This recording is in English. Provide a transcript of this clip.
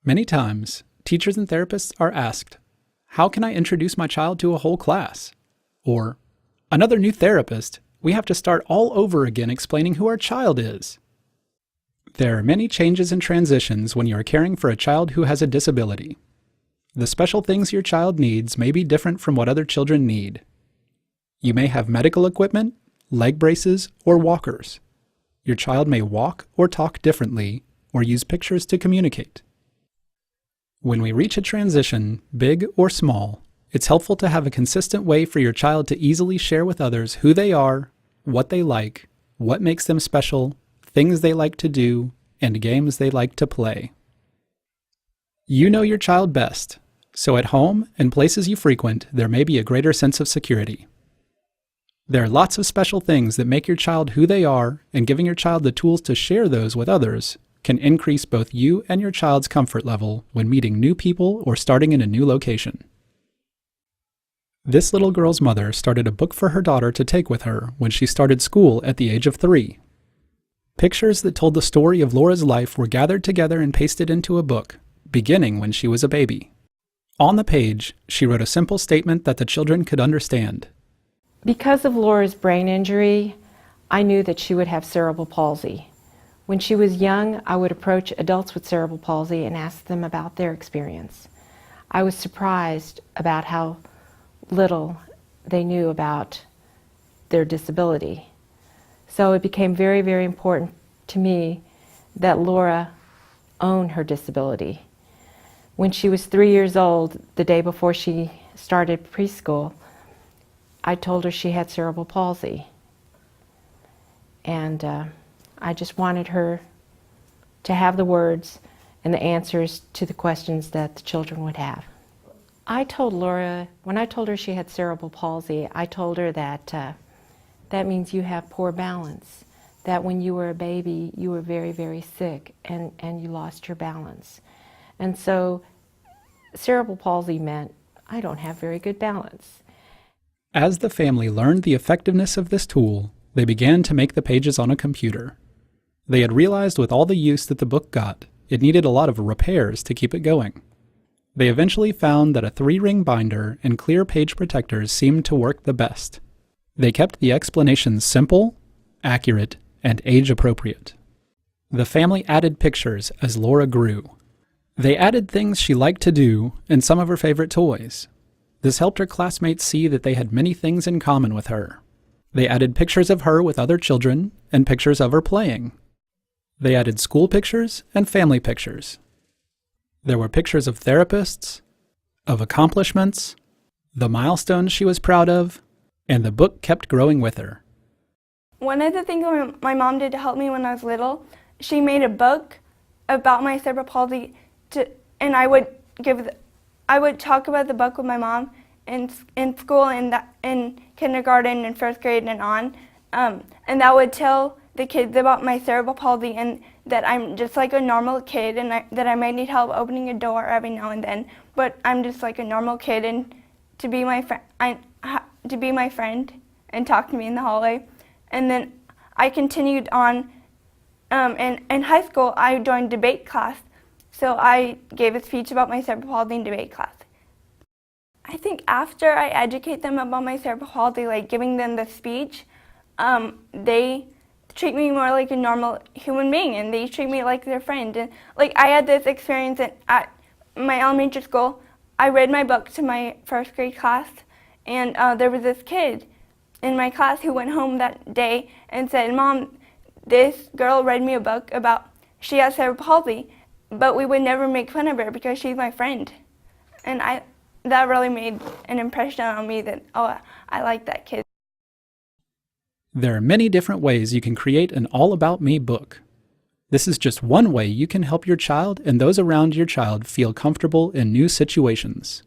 Many times, teachers and therapists are asked, "How can I introduce my child to a whole class?" Or, "Another new therapist, we have to start all over again explaining who our child is." There are many changes and transitions when you are caring for a child who has a disability. The special things your child needs may be different from what other children need. You may have medical equipment, leg braces, or walkers. Your child may walk or talk differently, or use pictures to communicate. When we reach a transition, big or small, it's helpful to have a consistent way for your child to easily share with others who they are, what they like, what makes them special, things they like to do, and games they like to play. You know your child best, so at home and places you frequent, there may be a greater sense of security. There are lots of special things that make your child who they are, and giving your child the tools to share those with others can increase both you and your child's comfort level when meeting new people or starting in a new location. This little girl's mother started a book for her daughter to take with her when she started school at the age of 3. Pictures that told the story of Laura's life were gathered together and pasted into a book, beginning when she was a baby. On the page, she wrote a simple statement that the children could understand. Because of Laura's brain injury, I knew that she would have cerebral palsy. When she was young, I would approach adults with cerebral palsy and ask them about their experience. I was surprised about how little they knew about their disability. So it became very, very important to me that Laura own her disability. When she was 3 years old, the day before she started preschool, I told her she had cerebral palsy. And I just wanted her to have the words and the answers to the questions that the children would have. I told Laura, when I told her she had cerebral palsy, I told her that that means you have poor balance, that when you were a baby, you were very, very sick and you lost your balance. And so cerebral palsy meant I don't have very good balance. As the family learned the effectiveness of this tool, they began to make the pages on a computer. They had realized with all the use that the book got, it needed a lot of repairs to keep it going. They eventually found that a 3-ring binder and clear page protectors seemed to work the best. They kept the explanations simple, accurate, and age-appropriate. The family added pictures as Laura grew. They added things she liked to do and some of her favorite toys. This helped her classmates see that they had many things in common with her. They added pictures of her with other children and pictures of her playing. They added school pictures and family pictures. There were pictures of therapists, of accomplishments, the milestones she was proud of, and the book kept growing with her. One of the things my mom did to help me when I was little, she made a book about my cerebral palsy, and I would talk about the book with my mom in school and in kindergarten and first grade and on, and that would tell the kids about my cerebral palsy and that I'm just like a normal kid and that I might need help opening a door every now and then, but I'm just like a normal kid, and to be my friend and talk to me in the hallway. And then I continued on. In high school, I joined debate class, so I gave a speech about my cerebral palsy in debate class. I think after I educate them about my cerebral palsy, like giving them the speech, they treat me more like a normal human being, and they treat me like their friend. And like I had this experience at my elementary school. I read my book to my first grade class, and there was this kid in my class who went home that day and said, "Mom, this girl read me a book about she has cerebral palsy, but we would never make fun of her because she's my friend." And that really made an impression on me that, oh, I like that kid. There are many different ways you can create an All About Me book. This is just one way you can help your child and those around your child feel comfortable in new situations.